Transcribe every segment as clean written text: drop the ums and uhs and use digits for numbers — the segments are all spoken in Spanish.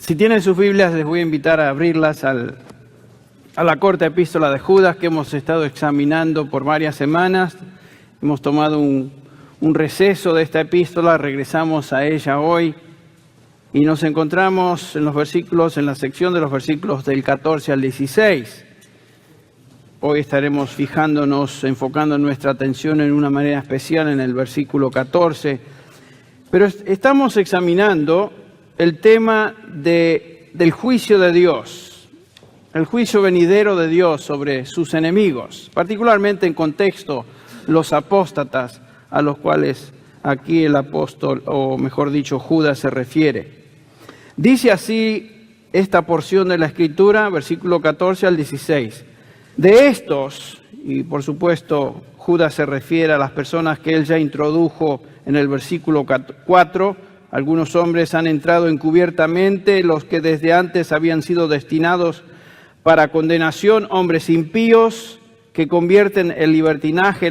Si tienen sus Biblias, les voy a invitar a abrirlas a la corta epístola de Judas que hemos estado examinando por varias semanas. Hemos tomado un receso de esta epístola, regresamos a ella hoy y nos encontramos en la sección de los versículos del 14 al 16. Hoy estaremos enfocando nuestra atención en una manera especial en el versículo 14. Pero estamos examinando el tema del juicio de Dios, el juicio venidero de Dios sobre sus enemigos, particularmente en contexto los apóstatas a los cuales aquí el apóstol, o mejor dicho, Judas se refiere. Dice así esta porción de la Escritura, versículo 14 al 16. De estos, y por supuesto Judas se refiere a las personas que él ya introdujo en el versículo 4, algunos hombres han entrado encubiertamente, los que desde antes habían sido destinados para condenación, hombres impíos que convierten en libertinaje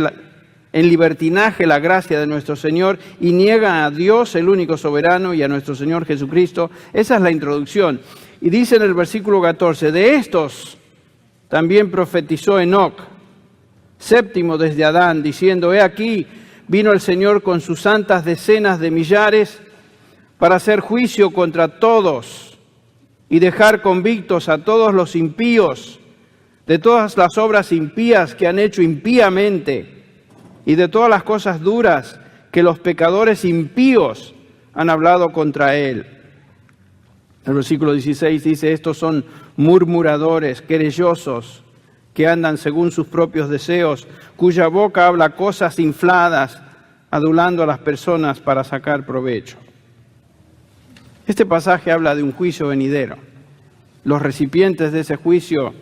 la gracia de nuestro Señor y niegan a Dios, el único soberano, y a nuestro Señor Jesucristo. Esa es la introducción. Y dice en el versículo 14, de estos también profetizó Enoc, séptimo desde Adán, diciendo, he aquí, vino el Señor con sus santas decenas de millares para hacer juicio contra todos y dejar convictos a todos los impíos de todas las obras impías que han hecho impíamente y de todas las cosas duras que los pecadores impíos han hablado contra él. El versículo 16 dice, estos son murmuradores, querellosos, que andan según sus propios deseos, cuya boca habla cosas infladas, adulando a las personas para sacar provecho. Este pasaje habla de un juicio venidero. Los recipientes de ese juicio,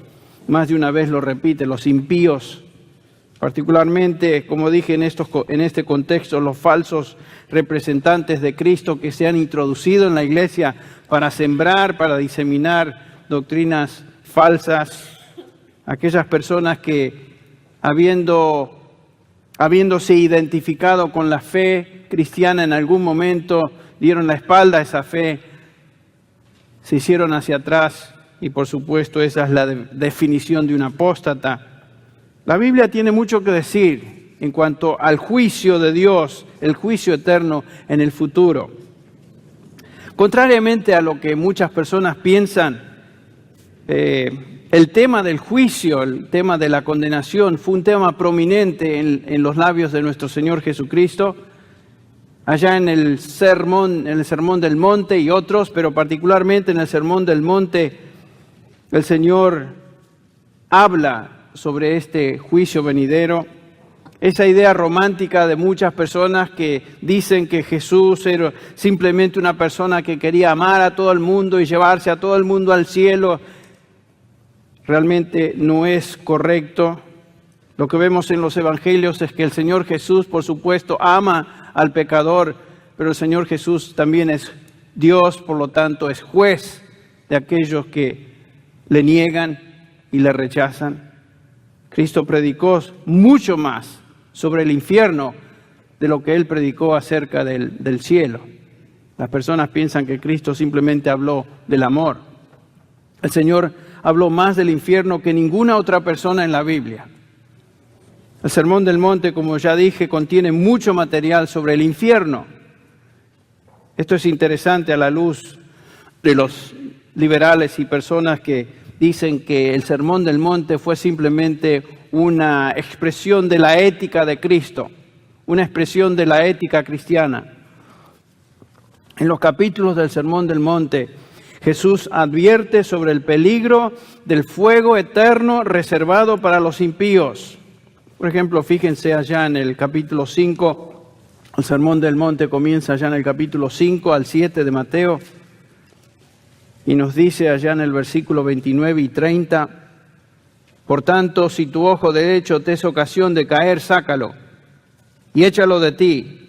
más de una vez lo repite, los impíos, particularmente, como dije en este contexto, los falsos representantes de Cristo que se han introducido en la iglesia para sembrar, para diseminar doctrinas falsas, aquellas personas que habiéndose identificado con la fe cristiana en algún momento, dieron la espalda a esa fe, se hicieron hacia atrás y por supuesto esa es la definición de un apóstata. La Biblia tiene mucho que decir en cuanto al juicio de Dios, el juicio eterno en el futuro. Contrariamente a lo que muchas personas piensan, el tema del juicio, el tema de la condenación fue un tema prominente en los labios de nuestro Señor Jesucristo. Allá en el Sermón del Monte y otros, pero particularmente en el Sermón del Monte, el Señor habla sobre este juicio venidero. Esa idea romántica de muchas personas que dicen que Jesús era simplemente una persona que quería amar a todo el mundo y llevarse a todo el mundo al cielo, realmente no es correcto. Lo que vemos en los evangelios es que el Señor Jesús, por supuesto, ama al pecador, pero el Señor Jesús también es Dios, por lo tanto es juez de aquellos que le niegan y le rechazan. Cristo predicó mucho más sobre el infierno de lo que Él predicó acerca del cielo. Las personas piensan que Cristo simplemente habló del amor. El Señor habló más del infierno que ninguna otra persona en la Biblia. El Sermón del Monte, como ya dije, contiene mucho material sobre el infierno. Esto es interesante a la luz de los liberales y personas que dicen que el Sermón del Monte fue simplemente una expresión de la ética de Cristo, una expresión de la ética cristiana. En los capítulos del Sermón del Monte, Jesús advierte sobre el peligro del fuego eterno reservado para los impíos. Por ejemplo, fíjense allá en el capítulo 5, el Sermón del Monte comienza allá en el capítulo 5 al 7 de Mateo, y nos dice allá en el versículo 29 y 30, por tanto, si tu ojo derecho te es ocasión de caer, sácalo y échalo de ti,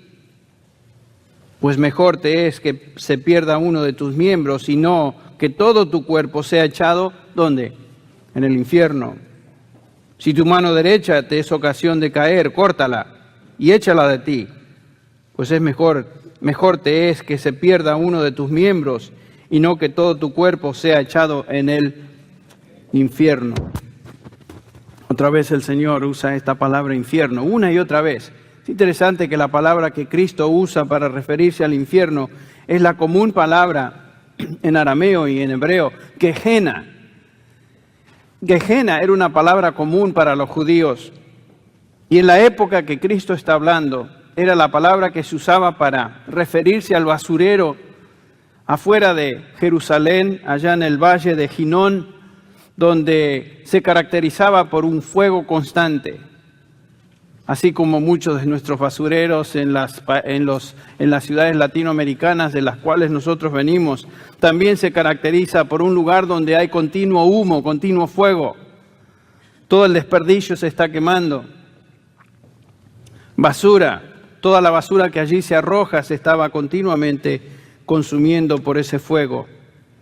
pues mejor te es que se pierda uno de tus miembros y no que todo tu cuerpo sea echado, ¿dónde? En el infierno. Si tu mano derecha te es ocasión de caer, córtala y échala de ti, pues es mejor te es que se pierda uno de tus miembros y no que todo tu cuerpo sea echado en el infierno. Otra vez el Señor usa esta palabra infierno, una y otra vez. Es interesante que la palabra que Cristo usa para referirse al infierno es la común palabra en arameo y en hebreo, Gehenna. Gehenna era una palabra común para los judíos. Y en la época que Cristo está hablando, era la palabra que se usaba para referirse al basurero afuera de Jerusalén, allá en el valle de Ginón, donde se caracterizaba por un fuego constante. Así como muchos de nuestros basureros en las ciudades latinoamericanas de las cuales nosotros venimos, también se caracteriza por un lugar donde hay continuo humo, continuo fuego. Todo el desperdicio se está quemando. Basura, toda la basura que allí se arroja se estaba continuamente consumiendo por ese fuego.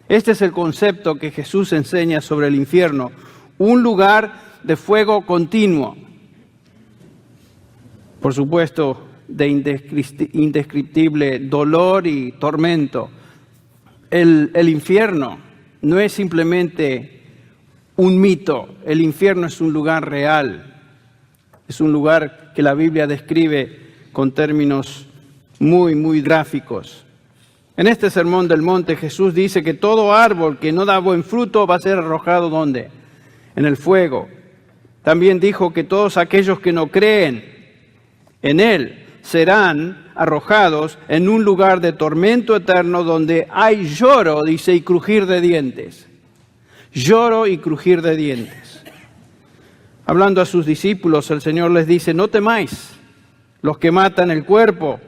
Este es el concepto que Jesús enseña sobre el infierno, un lugar de fuego continuo. Por supuesto, de indescriptible dolor y tormento. El infierno no es simplemente un mito, el infierno es un lugar real. Es un lugar que la Biblia describe con términos muy, muy gráficos. En este Sermón del Monte Jesús dice que todo árbol que no da buen fruto va a ser arrojado ¿dónde? En el fuego. También dijo que todos aquellos que no creen en Él serán arrojados en un lugar de tormento eterno donde hay lloro, dice, y crujir de dientes. Lloro y crujir de dientes. Hablando a sus discípulos, el Señor les dice, no temáis los que matan el cuerpo.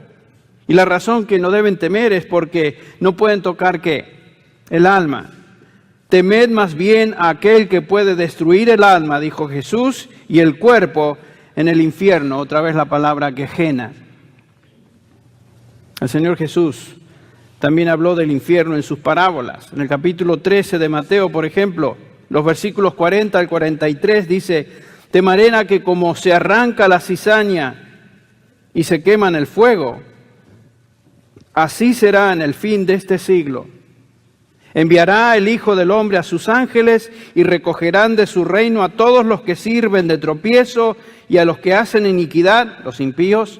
Y la razón que no deben temer es porque no pueden tocar, ¿qué? El alma. Temed más bien a aquel que puede destruir el alma, dijo Jesús, y el cuerpo en el infierno, otra vez la palabra Gehenna. El Señor Jesús también habló del infierno en sus parábolas. En el capítulo 13 de Mateo, por ejemplo, los versículos 40 al 43 dice, temerán a que como se arranca la cizaña y se quema en el fuego, así será en el fin de este siglo. Enviará el Hijo del Hombre a sus ángeles y recogerán de su reino a todos los que sirven de tropiezo y a los que hacen iniquidad, los impíos,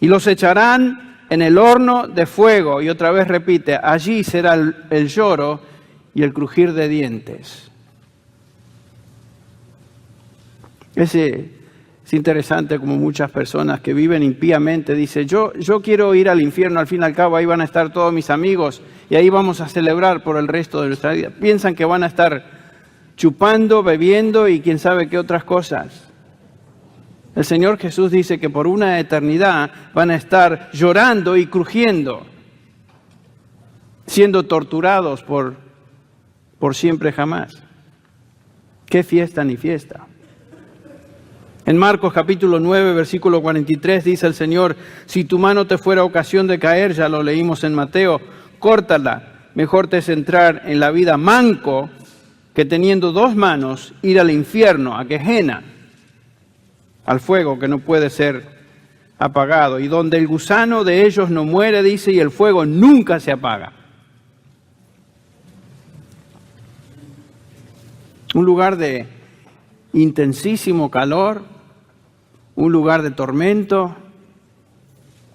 y los echarán en el horno de fuego. Y otra vez repite, allí será el lloro y el crujir de dientes. Es interesante como muchas personas que viven impíamente dicen, yo quiero ir al infierno, al fin y al cabo ahí van a estar todos mis amigos y ahí vamos a celebrar por el resto de nuestra vida. Piensan que van a estar chupando, bebiendo y quién sabe qué otras cosas. El Señor Jesús dice que por una eternidad van a estar llorando y crujiendo, siendo torturados por siempre jamás. ¿Qué fiesta ni fiesta? En Marcos capítulo 9, versículo 43 dice el Señor, si tu mano te fuera ocasión de caer, ya lo leímos en Mateo, córtala, mejor te es entrar en la vida manco que teniendo dos manos ir al infierno, a Gehenna, al fuego que no puede ser apagado, y donde el gusano de ellos no muere, dice, y el fuego nunca se apaga. Un lugar de intensísimo calor, un lugar de tormento,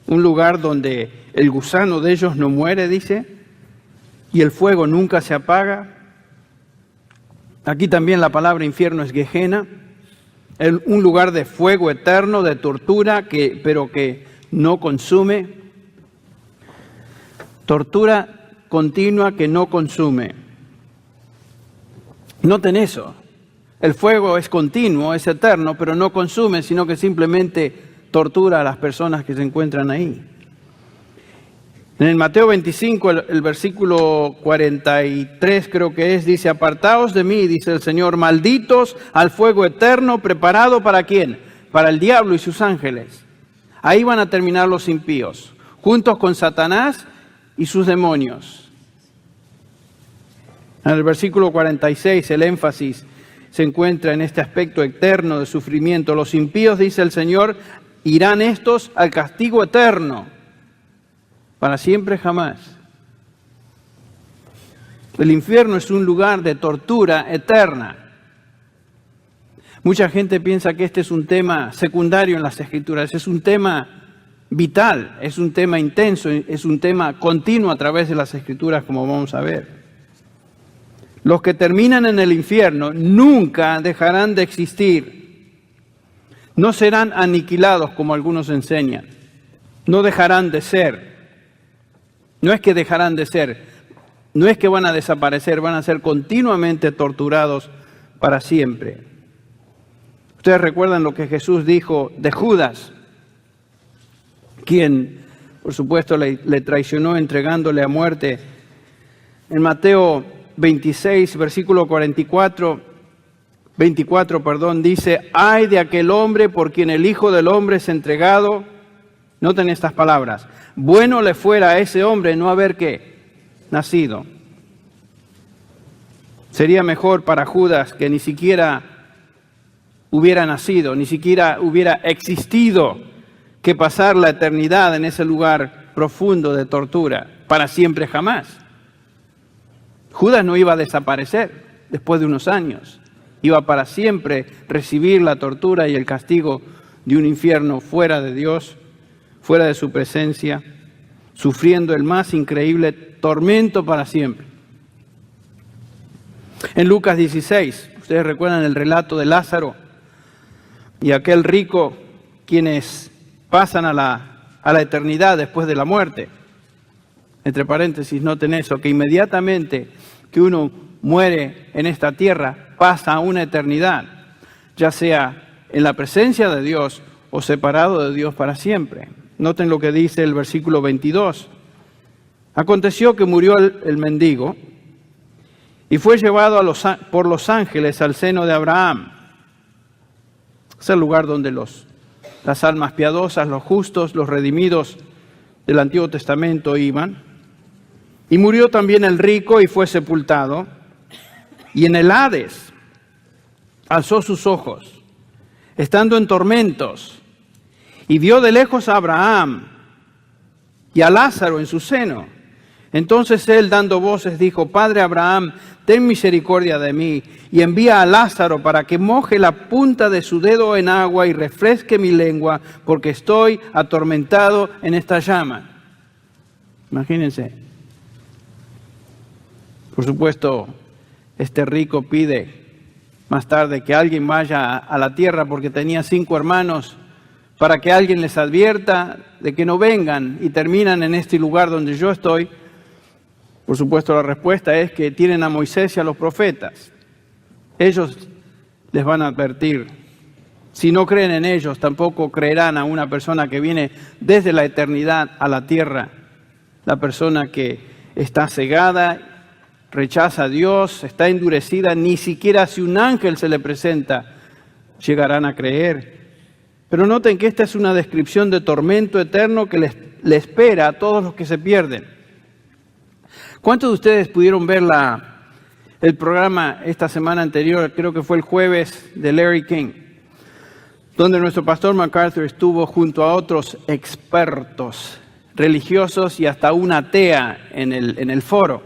un lugar donde el gusano de ellos no muere, dice, y el fuego nunca se apaga. Aquí también la palabra infierno es Gehenna, un lugar de fuego eterno, de tortura, pero que no consume. Tortura continua que no consume. Noten eso. El fuego es continuo, es eterno, pero no consume, sino que simplemente tortura a las personas que se encuentran ahí. En el Mateo 25, el versículo 43 creo que es, dice, apartaos de mí, dice el Señor, malditos al fuego eterno, preparado ¿para quién? Para el diablo y sus ángeles. Ahí van a terminar los impíos, juntos con Satanás y sus demonios. En el versículo 46, el énfasis se encuentra en este aspecto eterno de sufrimiento. Los impíos, dice el Señor, irán estos al castigo eterno, para siempre jamás. El infierno es un lugar de tortura eterna. Mucha gente piensa que este es un tema secundario en las Escrituras, es un tema vital, es un tema intenso, es un tema continuo a través de las Escrituras, como vamos a ver. Los que terminan en el infierno nunca dejarán de existir. No serán aniquilados como algunos enseñan. No dejarán de ser. No es que dejarán de ser. No es que van a desaparecer, van a ser continuamente torturados para siempre. Ustedes recuerdan lo que Jesús dijo de Judas, quien, por supuesto, le traicionó entregándole a muerte. En Mateo 26, versículo 24, dice: ay de aquel hombre por quien el Hijo del Hombre es entregado. Noten estas palabras: bueno le fuera a ese hombre no haber ¿qué? Nacido. Sería mejor para Judas que ni siquiera hubiera nacido, ni siquiera hubiera existido, que pasar la eternidad en ese lugar profundo de tortura, para siempre jamás. Judas no iba a desaparecer después de unos años, iba para siempre recibir la tortura y el castigo de un infierno fuera de Dios, fuera de su presencia, sufriendo el más increíble tormento para siempre. En Lucas 16, ustedes recuerdan el relato de Lázaro y aquel rico, quienes pasan a la eternidad después de la muerte. Entre paréntesis, noten eso, que inmediatamente que uno muere en esta tierra, pasa a una eternidad, ya sea en la presencia de Dios o separado de Dios para siempre. Noten lo que dice el versículo 22. Aconteció que murió el mendigo y fue llevado por los ángeles al seno de Abraham. Es el lugar donde las almas piadosas, los justos, los redimidos del Antiguo Testamento iban. Y murió también el rico y fue sepultado. Y en el Hades alzó sus ojos, estando en tormentos, y vio de lejos a Abraham y a Lázaro en su seno. Entonces él, dando voces, dijo: Padre Abraham, ten misericordia de mí, y envía a Lázaro para que moje la punta de su dedo en agua y refresque mi lengua, porque estoy atormentado en esta llama. Imagínense. Por supuesto, este rico pide más tarde que alguien vaya a la tierra porque tenía 5 hermanos, para que alguien les advierta de que no vengan y terminan en este lugar donde yo estoy. Por supuesto, la respuesta es que tienen a Moisés y a los profetas. Ellos les van a advertir. Si no creen en ellos, tampoco creerán a una persona que viene desde la eternidad a la tierra. La persona que está cegada, rechaza a Dios, está endurecida, ni siquiera si un ángel se le presenta, llegarán a creer. Pero noten que esta es una descripción de tormento eterno que le espera a todos los que se pierden. ¿Cuántos de ustedes pudieron ver el programa esta semana anterior? Creo que fue el jueves, de Larry King, donde nuestro pastor MacArthur estuvo junto a otros expertos religiosos y hasta una atea en el foro.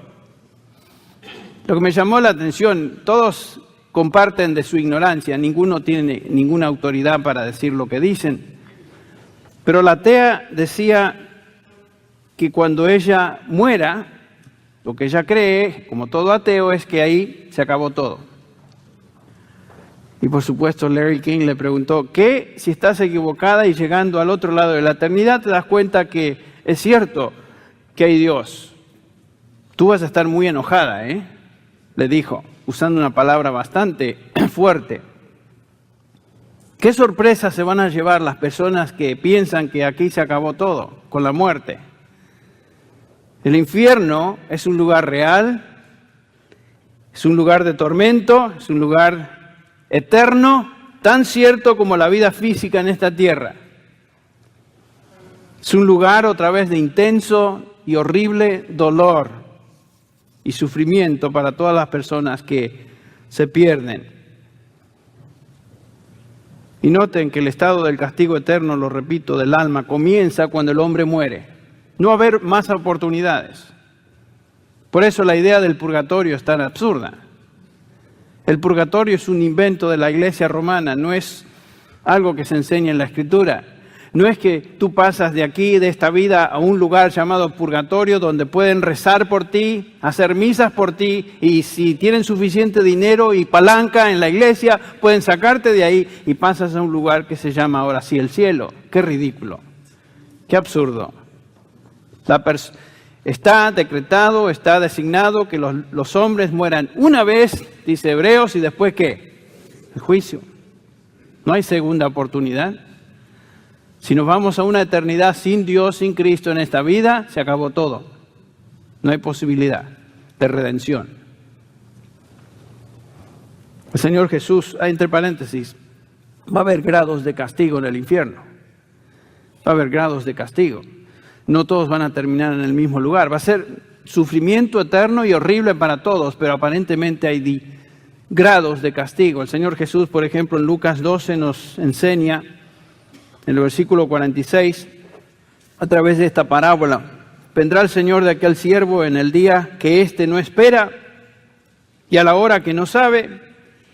Lo que me llamó la atención, todos comparten de su ignorancia, ninguno tiene ninguna autoridad para decir lo que dicen, pero la atea decía que cuando ella muera, lo que ella cree, como todo ateo, es que ahí se acabó todo. Y por supuesto Larry King le preguntó: ¿qué si estás equivocada y llegando al otro lado de la eternidad te das cuenta que es cierto que hay Dios? Tú vas a estar muy enojada, le dijo, usando una palabra bastante fuerte. ¿Qué sorpresa se van a llevar las personas que piensan que aquí se acabó todo, con la muerte? El infierno es un lugar real, es un lugar de tormento, es un lugar eterno, tan cierto como la vida física en esta tierra. Es un lugar otra vez de intenso y horrible dolor y sufrimiento para todas las personas que se pierden. Y noten que el estado del castigo eterno, lo repito, del alma, comienza cuando el hombre muere. No va a haber más oportunidades. Por eso la idea del purgatorio es tan absurda. El purgatorio es un invento de la Iglesia romana, no es algo que se enseña en la Escritura. No es que tú pasas de aquí, de esta vida, a un lugar llamado purgatorio donde pueden rezar por ti, hacer misas por ti, y si tienen suficiente dinero y palanca en la iglesia, pueden sacarte de ahí y pasas a un lugar que se llama ahora sí el cielo. ¡Qué ridículo! ¡Qué absurdo! Está decretado, está designado que los hombres mueran una vez, dice Hebreos, y después ¿qué? El juicio. No hay segunda oportunidad. Si nos vamos a una eternidad sin Dios, sin Cristo en esta vida, se acabó todo. No hay posibilidad de redención. El Señor Jesús, entre paréntesis, va a haber grados de castigo en el infierno. Va a haber grados de castigo. No todos van a terminar en el mismo lugar. Va a ser sufrimiento eterno y horrible para todos, pero aparentemente hay grados de castigo. El Señor Jesús, por ejemplo, en Lucas 12 nos enseña, en el versículo 46, a través de esta parábola: vendrá el Señor de aquel siervo en el día que éste no espera y a la hora que no sabe,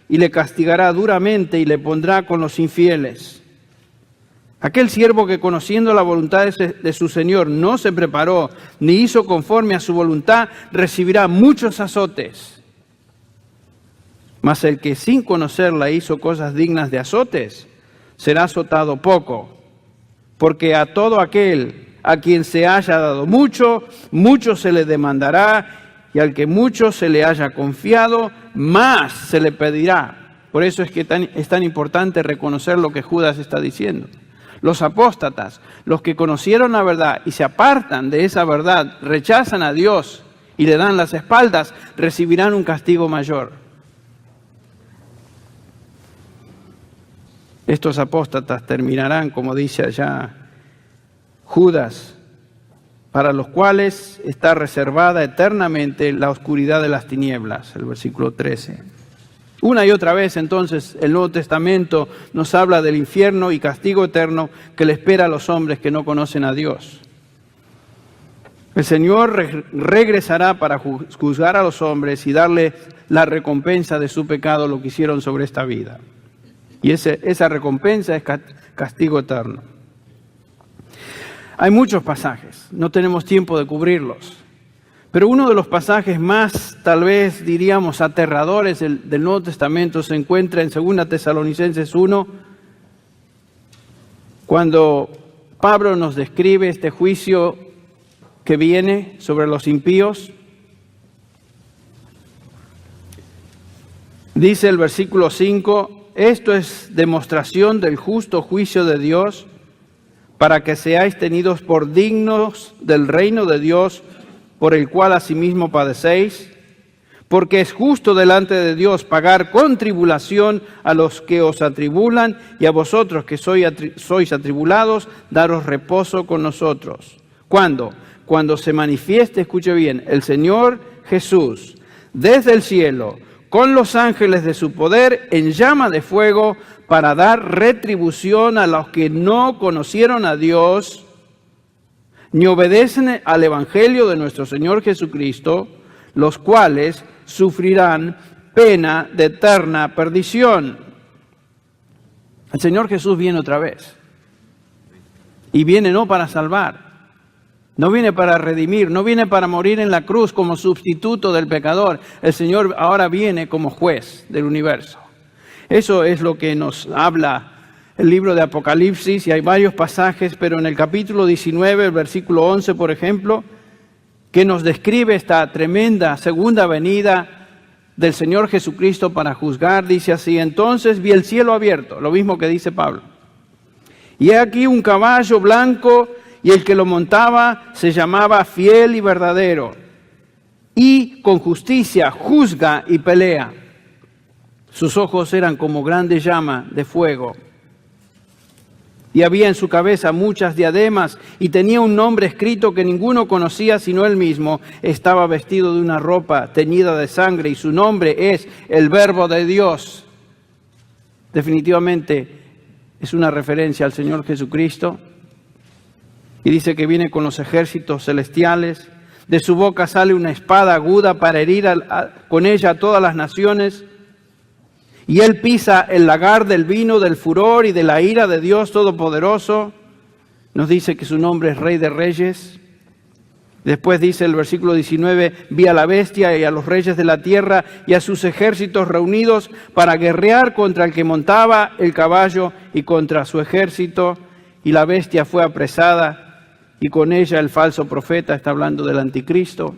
y le castigará duramente y le pondrá con los infieles. Aquel siervo que, conociendo la voluntad de su Señor, no se preparó ni hizo conforme a su voluntad, recibirá muchos azotes. Mas el que sin conocerla hizo cosas dignas de azotes, será azotado poco, porque a todo aquel a quien se haya dado mucho, mucho se le demandará, y al que mucho se le haya confiado, más se le pedirá. Por eso es que es tan importante reconocer lo que Judas está diciendo. Los apóstatas, los que conocieron la verdad y se apartan de esa verdad, rechazan a Dios y le dan las espaldas, recibirán un castigo mayor. Estos apóstatas terminarán, como dice allá Judas, para los cuales está reservada eternamente la oscuridad de las tinieblas, el versículo 13. Una y otra vez, entonces, el Nuevo Testamento nos habla del infierno y castigo eterno que le espera a los hombres que no conocen a Dios. El Señor regresará para juzgar a los hombres y darle la recompensa de su pecado, lo que hicieron sobre esta vida. Y esa recompensa es castigo eterno. Hay muchos pasajes, no tenemos tiempo de cubrirlos, pero uno de los pasajes más, tal vez diríamos, aterradores del Nuevo Testamento se encuentra en 2 Tesalonicenses 1, cuando Pablo nos describe este juicio que viene sobre los impíos. Dice el versículo 5, esto es demostración del justo juicio de Dios, para que seáis tenidos por dignos del reino de Dios, por el cual asimismo padecéis, porque es justo delante de Dios pagar con tribulación a los que os atribulan, y a vosotros que sois atribulados, daros reposo con nosotros. ¿Cuándo? Cuando se manifieste, escuche bien, el Señor Jesús desde el cielo, con los ángeles de su poder, en llama de fuego, para dar retribución a los que no conocieron a Dios, ni obedecen al Evangelio de nuestro Señor Jesucristo, los cuales sufrirán pena de eterna perdición. El Señor Jesús viene otra vez. Y viene no para salvar, no viene para redimir, no viene para morir en la cruz como sustituto del pecador. El Señor ahora viene como juez del universo. Eso es lo que nos habla el libro de Apocalipsis, y hay varios pasajes, pero en el capítulo 19, el versículo 11, por ejemplo, que nos describe esta tremenda segunda venida del Señor Jesucristo para juzgar, dice así: entonces vi el cielo abierto, lo mismo que dice Pablo, y he aquí un caballo blanco, y el que lo montaba se llamaba Fiel y Verdadero, y con justicia juzga y pelea. Sus ojos eran como grande llama de fuego, y había en su cabeza muchas diademas, y tenía un nombre escrito que ninguno conocía sino él mismo. Estaba vestido de una ropa teñida de sangre, y su nombre es el Verbo de Dios. Definitivamente es una referencia al Señor Jesucristo. Y dice que viene con los ejércitos celestiales, De su boca sale una espada aguda para herir con ella a todas las naciones. Y él pisa el lagar del vino, del furor y de la ira de Dios Todopoderoso. Nos dice que su nombre es Rey de Reyes. Después dice el versículo 19, vi a la bestia y a los reyes de la tierra y a sus ejércitos reunidos para guerrear contra el que montaba el caballo y contra su ejército. Y la bestia fue apresada y con ella el falso profeta, está hablando del anticristo,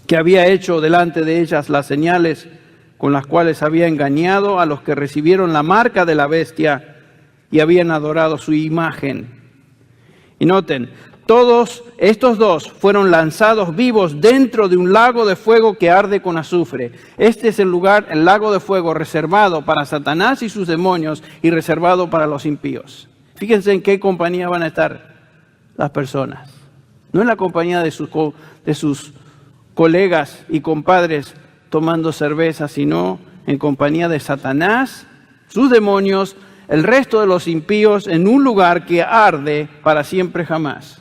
que había hecho delante de ellas las señales con las cuales había engañado a los que recibieron la marca de la bestia y habían adorado su imagen. Y noten, todos estos dos fueron lanzados vivos dentro de un lago de fuego que arde con azufre. Este es el lugar, el lago de fuego reservado para Satanás y sus demonios y reservado para los impíos. Fíjense en qué compañía van a estar las personas. No en la compañía de sus colegas y compadres tomando cerveza, sino en compañía de Satanás, sus demonios, el resto de los impíos en un lugar que arde para siempre jamás.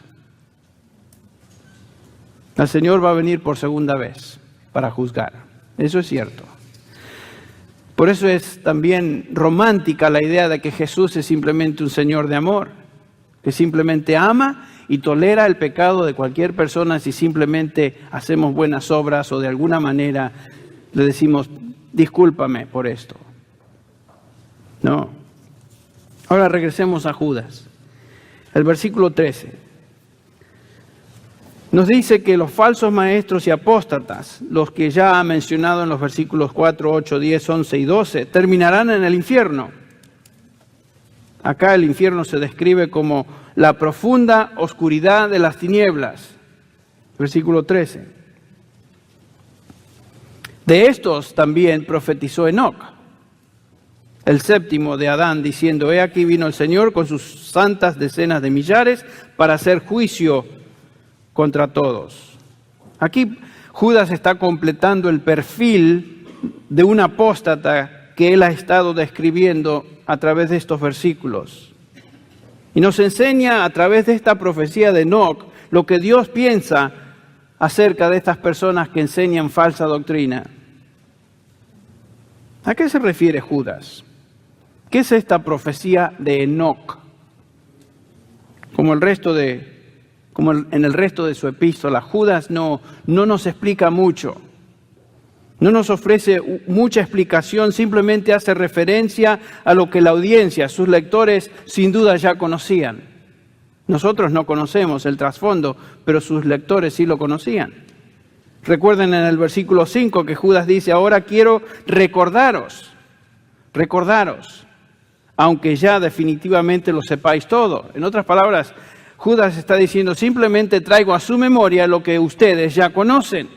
El Señor va a venir por segunda vez para juzgar. Eso es cierto. Por eso es también romántica la idea de que Jesús es simplemente un Señor de amor, que simplemente ama y tolera el pecado de cualquier persona si simplemente hacemos buenas obras o de alguna manera le decimos, discúlpame por esto. No. Ahora regresemos a Judas. El versículo 13. Nos dice que los falsos maestros y apóstatas, los que ya ha mencionado en los versículos 4, 8, 10, 11 y 12, terminarán en el infierno. Acá el infierno se describe como la profunda oscuridad de las tinieblas. Versículo 13. De estos también profetizó Enoc, el séptimo de Adán, diciendo, he aquí vino el Señor con sus santas decenas de millares para hacer juicio contra todos. Aquí Judas está completando el perfil de un apóstata que él ha estado describiendo a través de estos versículos. Y nos enseña a través de esta profecía de Enoc lo que Dios piensa acerca de estas personas que enseñan falsa doctrina. ¿A qué se refiere Judas? ¿Qué es esta profecía de Enoc? Como en el resto de su epístola, Judas no nos explica mucho. No nos ofrece mucha explicación, simplemente hace referencia a lo que la audiencia, sus lectores, sin duda ya conocían. Nosotros no conocemos el trasfondo, pero sus lectores sí lo conocían. Recuerden en el versículo 5 que Judas dice, ahora quiero recordaros, aunque ya definitivamente lo sepáis todo. En otras palabras, Judas está diciendo, simplemente traigo a su memoria lo que ustedes ya conocen.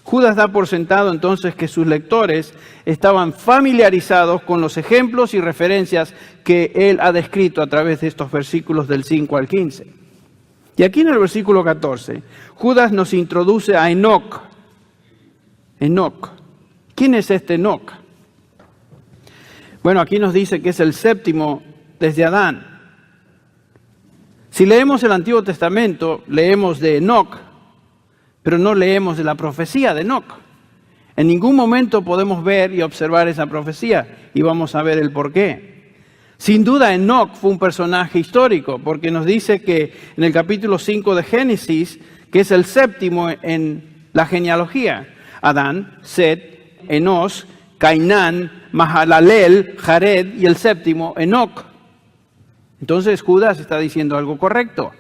Judas da por sentado entonces que sus lectores estaban familiarizados con los ejemplos y referencias que él ha descrito a través de estos versículos del 5 al 15. Y aquí en el versículo 14, Judas nos introduce a Enoc. Enoc. ¿Quién es este Enoc? Bueno, aquí nos dice que es el séptimo desde Adán. Si leemos el Antiguo Testamento, leemos de Enoc, pero no leemos de la profecía de Enoc. En ningún momento podemos ver y observar esa profecía y vamos a ver el porqué. Sin duda Enoc fue un personaje histórico porque nos dice que en el capítulo 5 de Génesis, que es el séptimo en la genealogía, Adán, Set, Enos, Cainán, Mahalalel, Jared y el séptimo, Enoc. Entonces Judas está diciendo algo correcto.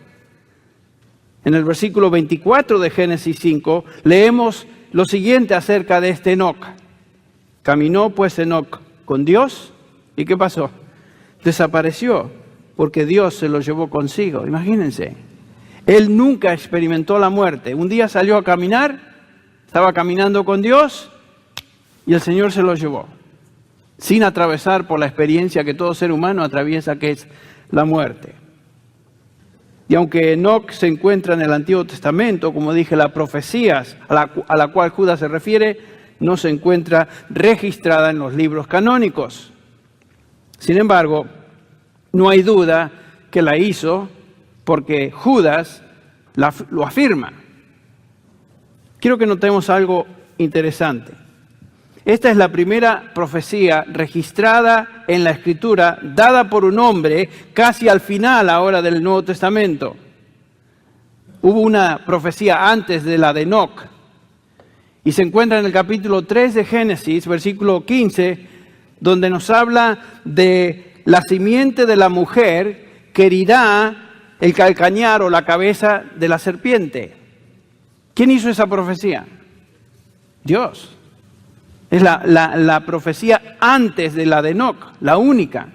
En el versículo 24 de Génesis 5 leemos lo siguiente acerca de este Enoc. Caminó pues Enoc con Dios ¿y qué pasó? Desapareció porque Dios se lo llevó consigo. Imagínense, él nunca experimentó la muerte. Un día salió a caminar, estaba caminando con Dios y el Señor se lo llevó, sin atravesar por la experiencia que todo ser humano atraviesa, que es la muerte. Y aunque Enoc se encuentra en el Antiguo Testamento, como dije, la profecía a la cual Judas se refiere, no se encuentra registrada en los libros canónicos. Sin embargo, no hay duda que la hizo porque Judas lo afirma. Quiero que notemos algo interesante. Esta es la primera profecía registrada en la Escritura, dada por un hombre casi al final ahora del Nuevo Testamento. Hubo una profecía antes de la de Enoc, y se encuentra en el capítulo 3 de Génesis, versículo 15, donde nos habla de la simiente de la mujer que herirá el calcañar o la cabeza de la serpiente. ¿Quién hizo esa profecía? Dios. Es la profecía antes de la de Enoc, la única.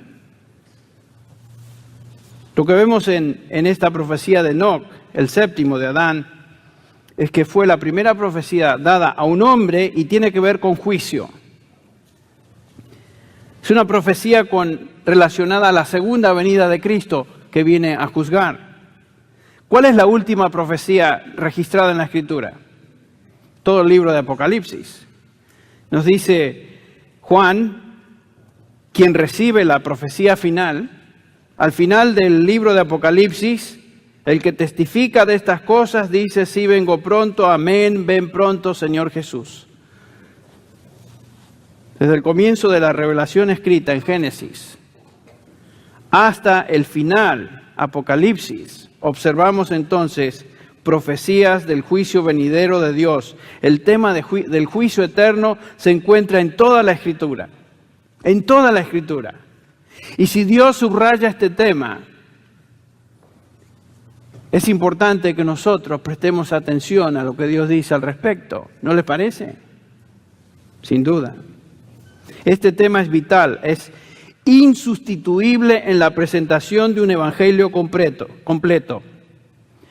Lo que vemos en esta profecía de Enoc, el séptimo de Adán, es que fue la primera profecía dada a un hombre y tiene que ver con juicio. Es una profecía relacionada a la segunda venida de Cristo que viene a juzgar. ¿Cuál es la última profecía registrada en la Escritura? Todo el libro de Apocalipsis. Nos dice Juan, quien recibe la profecía final, al final del libro de Apocalipsis, el que testifica de estas cosas dice, sí, vengo pronto, amén, ven pronto, Señor Jesús. Desde el comienzo de la revelación escrita en Génesis hasta el final, Apocalipsis, observamos entonces profecías del juicio venidero de Dios. El tema del juicio eterno se encuentra en toda la Escritura. En toda la Escritura. Y si Dios subraya este tema, es importante que nosotros prestemos atención a lo que Dios dice al respecto. ¿No les parece? Sin duda. Este tema es vital, es insustituible en la presentación de un evangelio completo.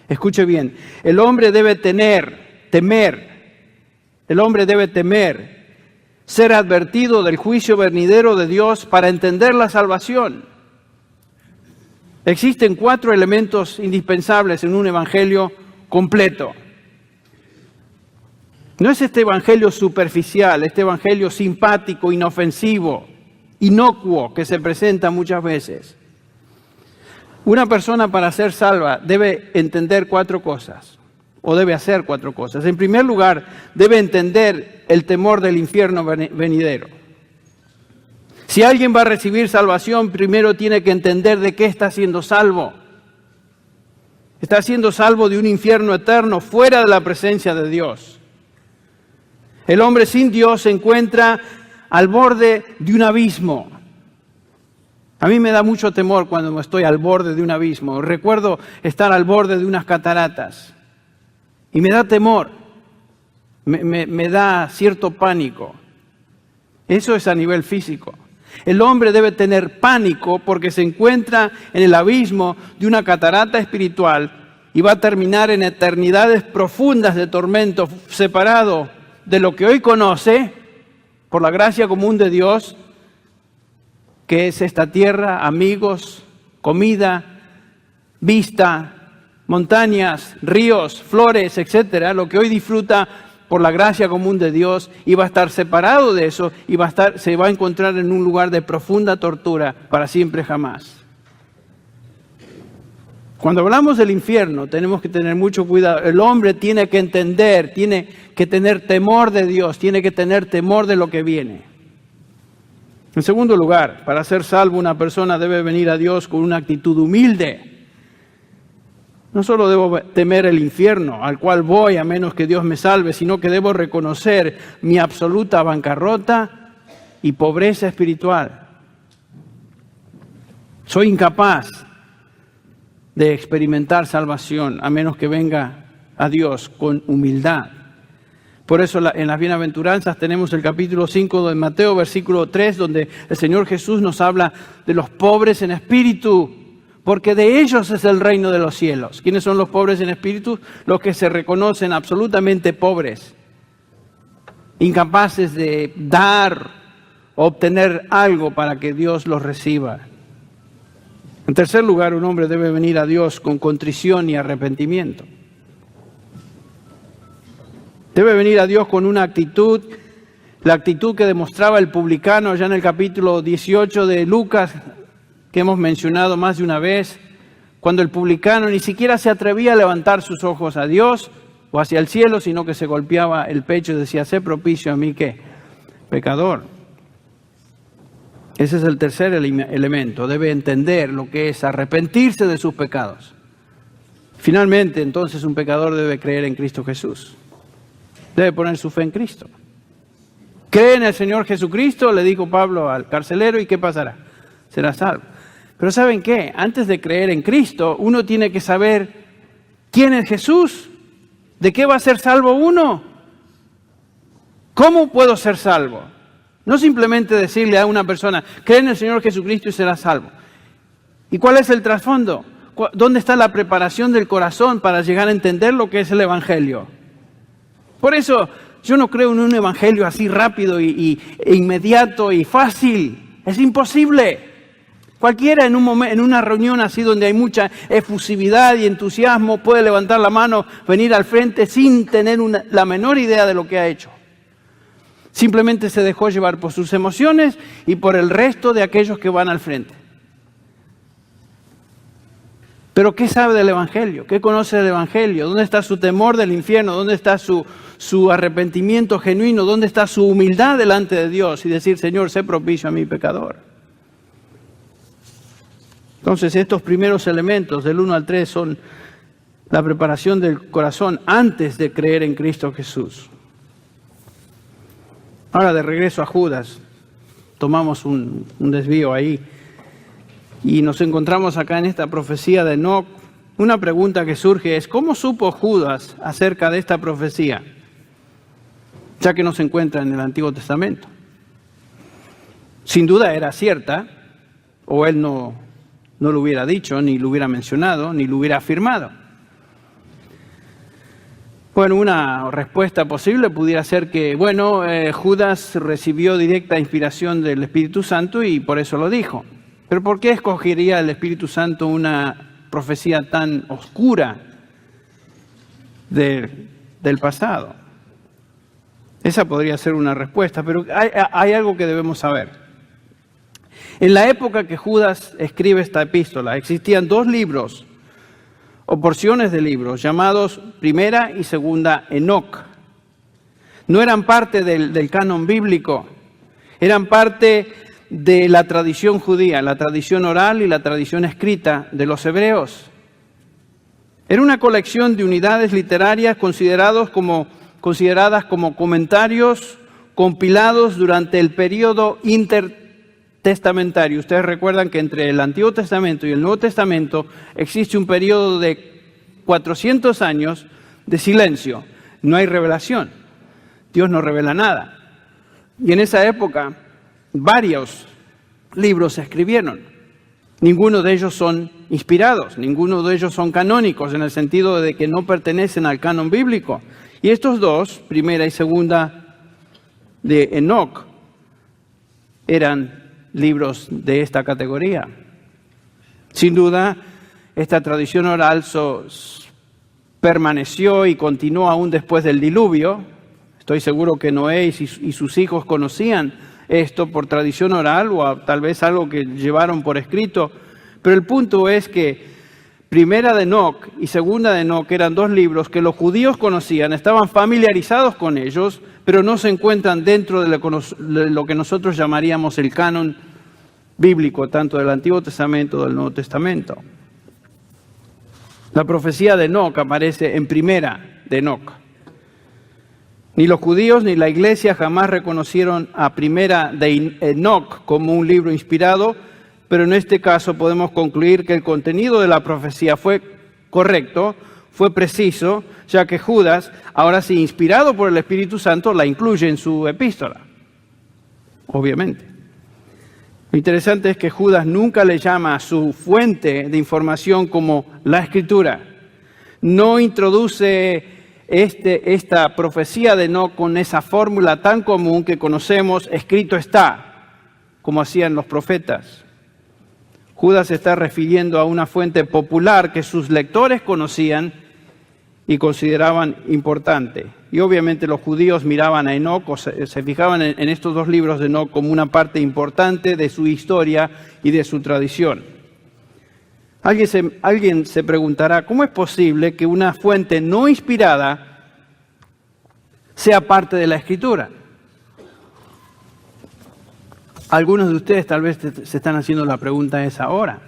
Escuche bien, el hombre debe temer, ser advertido del juicio venidero de Dios para entender la salvación. Existen 4 elementos indispensables en un evangelio completo. No es este evangelio superficial, este evangelio simpático, inofensivo, inocuo que se presenta muchas veces. Una persona para ser salva debe entender 4 cosas, o debe hacer 4 cosas. En primer lugar, debe entender el temor del infierno venidero. Si alguien va a recibir salvación, primero tiene que entender de qué está siendo salvo. Está siendo salvo de un infierno eterno fuera de la presencia de Dios. El hombre sin Dios se encuentra al borde de un abismo. A mí me da mucho temor cuando estoy al borde de un abismo. Recuerdo estar al borde de unas cataratas y me da temor, me da cierto pánico. Eso es a nivel físico. El hombre debe tener pánico porque se encuentra en el abismo de una catarata espiritual y va a terminar en eternidades profundas de tormento, separado de lo que hoy conoce por la gracia común de Dios, que es esta tierra, amigos, comida, vista, montañas, ríos, flores, etcétera, lo que hoy disfruta por la gracia común de Dios, y va a estar separado de eso y se va a encontrar en un lugar de profunda tortura para siempre jamás. Cuando hablamos del infierno tenemos que tener mucho cuidado. El hombre tiene que entender, tiene que tener temor de Dios, tiene que tener temor de lo que viene. En segundo lugar, para ser salvo una persona debe venir a Dios con una actitud humilde. No solo debo temer el infierno al cual voy a menos que Dios me salve, sino que debo reconocer mi absoluta bancarrota y pobreza espiritual. Soy incapaz de experimentar salvación a menos que venga a Dios con humildad. Por eso en las bienaventuranzas tenemos el capítulo 5 de Mateo, versículo 3, donde el Señor Jesús nos habla de los pobres en espíritu, porque de ellos es el reino de los cielos. ¿Quiénes son los pobres en espíritu? Los que se reconocen absolutamente pobres, incapaces de dar o obtener algo para que Dios los reciba. En tercer lugar, un hombre debe venir a Dios con contrición y arrepentimiento. Debe venir a Dios con una actitud, la actitud que demostraba el publicano allá en el capítulo 18 de Lucas, que hemos mencionado más de una vez, cuando el publicano ni siquiera se atrevía a levantar sus ojos a Dios o hacia el cielo, sino que se golpeaba el pecho y decía, sé propicio a mí, ¿qué? Pecador. Ese es el tercer elemento. Debe entender lo que es arrepentirse de sus pecados. Finalmente, entonces, un pecador debe creer en Cristo Jesús. Debe poner su fe en Cristo. Cree en el Señor Jesucristo, le dijo Pablo al carcelero, ¿y qué pasará? Será salvo. Pero ¿saben qué? Antes de creer en Cristo, uno tiene que saber quién es Jesús. ¿De qué va a ser salvo uno? ¿Cómo puedo ser salvo? No simplemente decirle a una persona, cree en el Señor Jesucristo y será salvo. ¿Y cuál es el trasfondo? ¿Dónde está la preparación del corazón para llegar a entender lo que es el Evangelio? Por eso yo no creo en un Evangelio así rápido e inmediato y fácil. Es imposible. Cualquiera en una reunión así donde hay mucha efusividad y entusiasmo puede levantar la mano, venir al frente sin tener la menor idea de lo que ha hecho. Simplemente se dejó llevar por sus emociones y por el resto de aquellos que van al frente. Pero ¿qué sabe del Evangelio? ¿Qué conoce del Evangelio? ¿Dónde está su temor del infierno? ¿Dónde está su arrepentimiento genuino? ¿Dónde está su humildad delante de Dios? Y decir, Señor, sé propicio a mi pecador. Entonces, estos primeros elementos, del 1 al 3, son la preparación del corazón antes de creer en Cristo Jesús. Ahora, de regreso a Judas, tomamos un desvío ahí y nos encontramos acá en esta profecía de Enoc. Una pregunta que surge es, ¿cómo supo Judas acerca de esta profecía? Ya que no se encuentra en el Antiguo Testamento. Sin duda era cierta, o él no lo hubiera dicho, ni lo hubiera mencionado, ni lo hubiera afirmado. Bueno, una respuesta posible pudiera ser que, Judas recibió directa inspiración del Espíritu Santo y por eso lo dijo. Pero ¿por qué escogería el Espíritu Santo una profecía tan oscura del pasado? Esa podría ser una respuesta, pero hay algo que debemos saber. En la época que Judas escribe esta epístola, existían 2 libros o porciones de libros llamados Primera y Segunda Enoc. No eran parte del canon bíblico, eran parte de la tradición judía, la tradición oral y la tradición escrita de los hebreos. Era una colección de unidades literarias consideradas como comentarios compilados durante el periodo intertestamentario. Ustedes recuerdan que entre el Antiguo Testamento y el Nuevo Testamento existe un periodo de 400 años de silencio. No hay revelación. Dios no revela nada. Y en esa época varios libros se escribieron. Ninguno de ellos son inspirados, ninguno de ellos son canónicos en el sentido de que no pertenecen al canon bíblico. Y estos 2, Primera y Segunda de Enoc, eran libros de esta categoría. Sin duda, esta tradición oral permaneció y continuó aún después del diluvio. Estoy seguro que Noé y sus hijos conocían esto por tradición oral o tal vez algo que llevaron por escrito. Pero el punto es que Primera de Enoc y Segunda de Enoc eran 2 libros que los judíos conocían, estaban familiarizados con ellos, pero no se encuentran dentro de lo que nosotros llamaríamos el canon bíblico, tanto del Antiguo Testamento como del Nuevo Testamento. La profecía de Enoc aparece en Primera de Enoc. Ni los judíos ni la iglesia jamás reconocieron a Primera de Enoc como un libro inspirado, pero en este caso podemos concluir que el contenido de la profecía fue correcto, fue preciso, ya que Judas, ahora sí inspirado por el Espíritu Santo, la incluye en su epístola. Obviamente. Lo interesante es que Judas nunca le llama a su fuente de información como la Escritura. No introduce esta profecía de Enoc con esa fórmula tan común que conocemos, escrito está, como hacían los profetas. Judas se está refiriendo a una fuente popular que sus lectores conocían y consideraban importante. Y obviamente los judíos miraban a Enoc, o se fijaban en estos 2 libros de Enoc como una parte importante de su historia y de su tradición. Alguien se preguntará, ¿cómo es posible que una fuente no inspirada sea parte de la Escritura? Algunos de ustedes tal vez se están haciendo la pregunta esa ahora.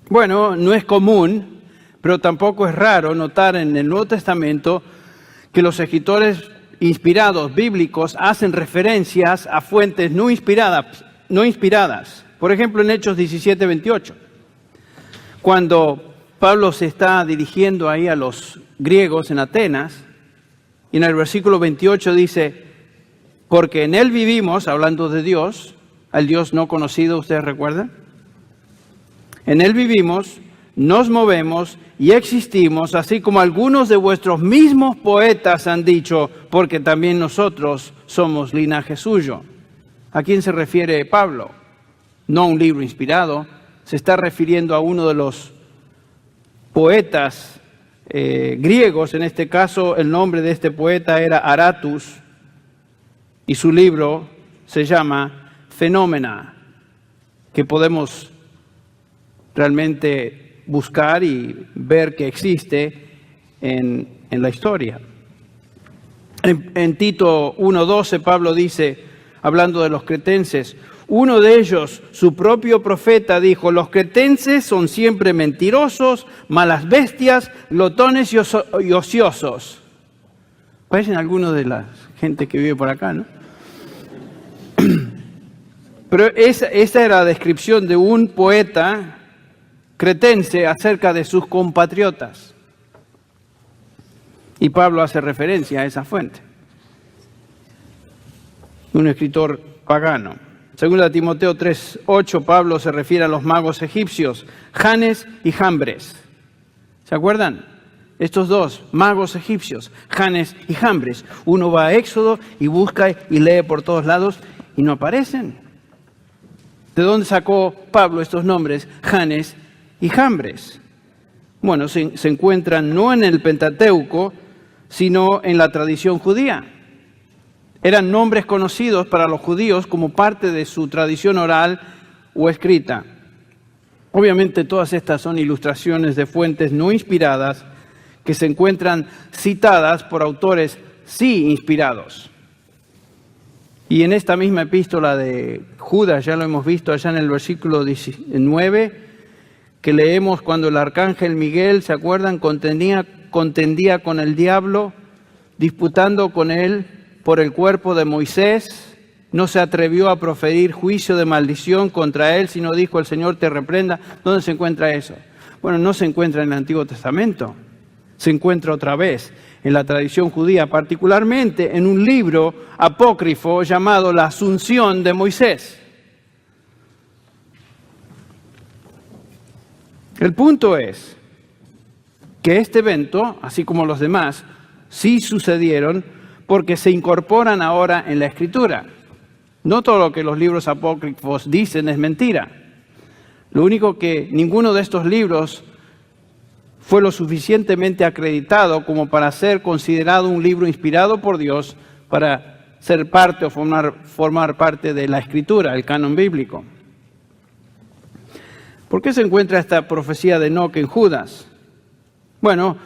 Bueno, no es común, pero tampoco es raro notar en el Nuevo Testamento que los escritores inspirados bíblicos hacen referencias a fuentes no inspiradas. Por ejemplo, en Hechos 17:28, cuando Pablo se está dirigiendo ahí a los griegos en Atenas, y en el versículo 28 dice, porque en él vivimos, hablando de Dios, al Dios no conocido, ¿ustedes recuerdan? En él vivimos, nos movemos y existimos, así como algunos de vuestros mismos poetas han dicho, porque también nosotros somos linaje suyo. ¿A quién se refiere Pablo? No a un libro inspirado, se está refiriendo a uno de los poetas griegos. En este caso, el nombre de este poeta era Aratus, y su libro se llama Fenómena, que podemos realmente buscar y ver que existe en la historia. En Tito 1:12 Pablo dice, hablando de los cretenses, uno de ellos, su propio profeta, dijo, los cretenses son siempre mentirosos, malas bestias, glotones y ociosos. Parecen algunos de la gente que vive por acá, ¿no? Pero esa era la descripción de un poeta cretense acerca de sus compatriotas. Y Pablo hace referencia a esa fuente. Un escritor pagano. Según Timoteo 3:8, Pablo se refiere a los magos egipcios, Janes y Jambres. ¿Se acuerdan? Estos dos magos egipcios, Janes y Jambres. Uno va a Éxodo y busca y lee por todos lados y no aparecen. ¿De dónde sacó Pablo estos nombres, Janes y Jambres? Bueno, se encuentran no en el Pentateuco, sino en la tradición judía. Eran nombres conocidos para los judíos como parte de su tradición oral o escrita. Obviamente todas estas son ilustraciones de fuentes no inspiradas que se encuentran citadas por autores sí inspirados. Y en esta misma epístola de Judas, ya lo hemos visto allá en el versículo 19, que leemos cuando el arcángel Miguel, ¿se acuerdan?, contendía con el diablo, disputando con él por el cuerpo de Moisés, no se atrevió a proferir juicio de maldición contra él, sino dijo, el Señor te reprenda. ¿Dónde se encuentra eso? Bueno, no se encuentra en el Antiguo Testamento, se encuentra otra vez en la tradición judía, particularmente en un libro apócrifo llamado La Asunción de Moisés. El punto es que este evento, así como los demás, sí sucedieron porque se incorporan ahora en la Escritura. No todo lo que los libros apócrifos dicen es mentira. Lo único que ninguno de estos libros fue lo suficientemente acreditado como para ser considerado un libro inspirado por Dios para ser parte o formar parte de la Escritura, el canon bíblico. ¿Por qué se encuentra esta profecía de Enoc en Judas? Bueno,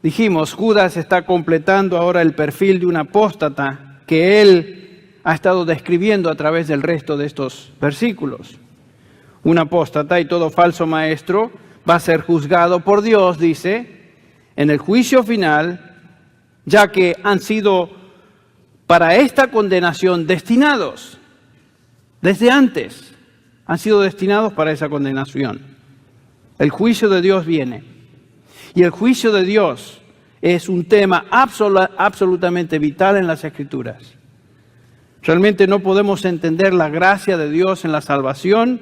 dijimos, Judas está completando ahora el perfil de un apóstata que él ha estado describiendo a través del resto de estos versículos. Un apóstata y todo falso maestro va a ser juzgado por Dios, dice, en el juicio final, ya que han sido para esta condenación destinados. Desde antes han sido destinados para esa condenación. El juicio de Dios viene. Y el juicio de Dios es un tema absolutamente vital en las Escrituras. Realmente no podemos entender la gracia de Dios en la salvación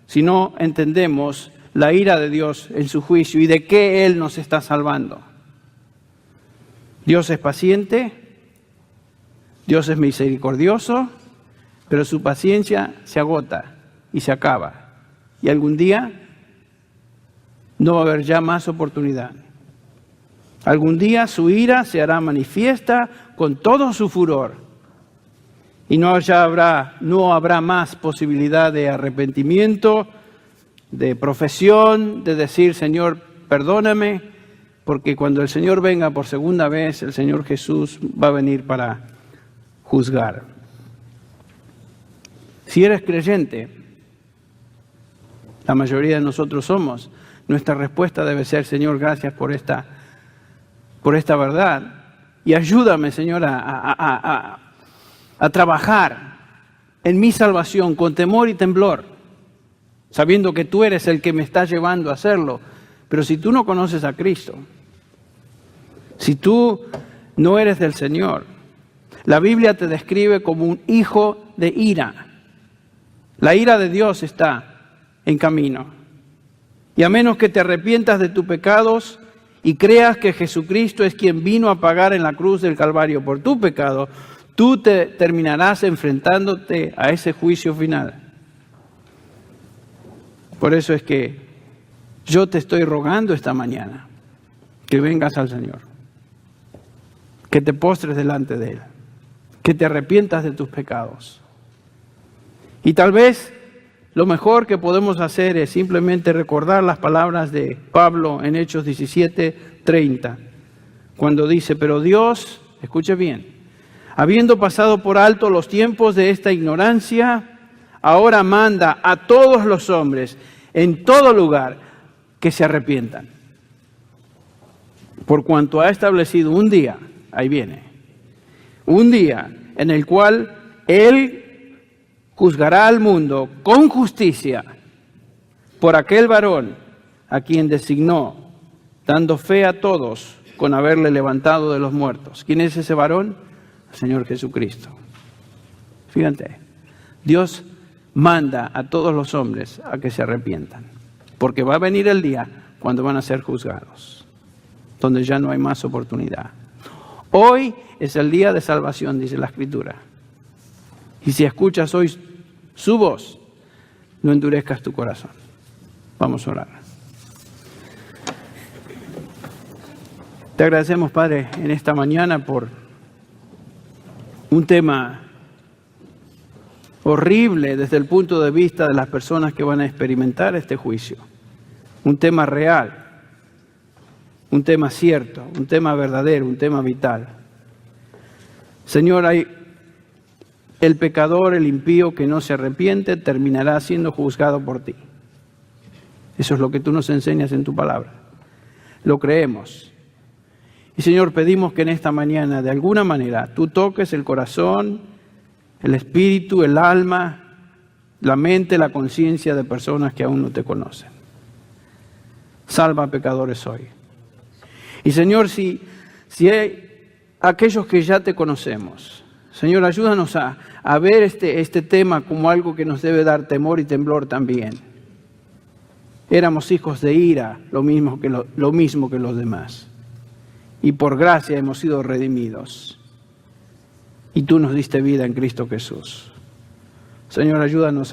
si no entendemos la ira de Dios en su juicio y de qué Él nos está salvando. Dios es paciente, Dios es misericordioso, pero su paciencia se agota y se acaba. Y algún día no va a haber ya más oportunidad. Algún día su ira se hará manifiesta con todo su furor. Y no habrá más posibilidad de arrepentimiento de profesión, de decir, Señor, perdóname, porque cuando el Señor venga por segunda vez, el Señor Jesús va a venir para juzgar. Si eres creyente, la mayoría de nosotros somos, nuestra respuesta debe ser, Señor, gracias por esta verdad. Y ayúdame, Señor, a trabajar en mi salvación con temor y temblor, sabiendo que tú eres el que me está llevando a hacerlo. Pero si tú no conoces a Cristo, si tú no eres del Señor, la Biblia te describe como un hijo de ira. La ira de Dios está en camino. Y a menos que te arrepientas de tus pecados y creas que Jesucristo es quien vino a pagar en la cruz del Calvario por tu pecado, tú te terminarás enfrentándote a ese juicio final. Por eso es que yo te estoy rogando esta mañana que vengas al Señor, que te postres delante de Él, que te arrepientas de tus pecados. Y tal vez lo mejor que podemos hacer es simplemente recordar las palabras de Pablo en Hechos 17:30, cuando dice, pero Dios, escuche bien, habiendo pasado por alto los tiempos de esta ignorancia, ahora manda a todos los hombres en todo lugar que se arrepientan. Por cuanto ha establecido un día, ahí viene, un día en el cual Él juzgará al mundo con justicia por aquel varón a quien designó, dando fe a todos con haberle levantado de los muertos. ¿Quién es ese varón? El Señor Jesucristo. Fíjate, Dios manda a todos los hombres a que se arrepientan, porque va a venir el día cuando van a ser juzgados, donde ya no hay más oportunidad. Hoy es el día de salvación, dice la Escritura. Y si escuchas hoy su voz, no endurezcas tu corazón. Vamos a orar. Te agradecemos, Padre, en esta mañana por un tema horrible desde el punto de vista de las personas que van a experimentar este juicio. Un tema real, un tema cierto, un tema verdadero, un tema vital. Señor, el pecador, el impío que no se arrepiente, terminará siendo juzgado por ti. Eso es lo que tú nos enseñas en tu palabra. Lo creemos. Y Señor, pedimos que en esta mañana, de alguna manera, tú toques el corazón, el espíritu, el alma, la mente, la conciencia de personas que aún no te conocen. Salva a pecadores hoy. Y Señor, si hay aquellos que ya te conocemos, Señor, ayúdanos a ver este tema como algo que nos debe dar temor y temblor también. Éramos hijos de ira, lo mismo que los demás. Y por gracia hemos sido redimidos. Y tú nos diste vida en Cristo Jesús. Señor, ayúdanos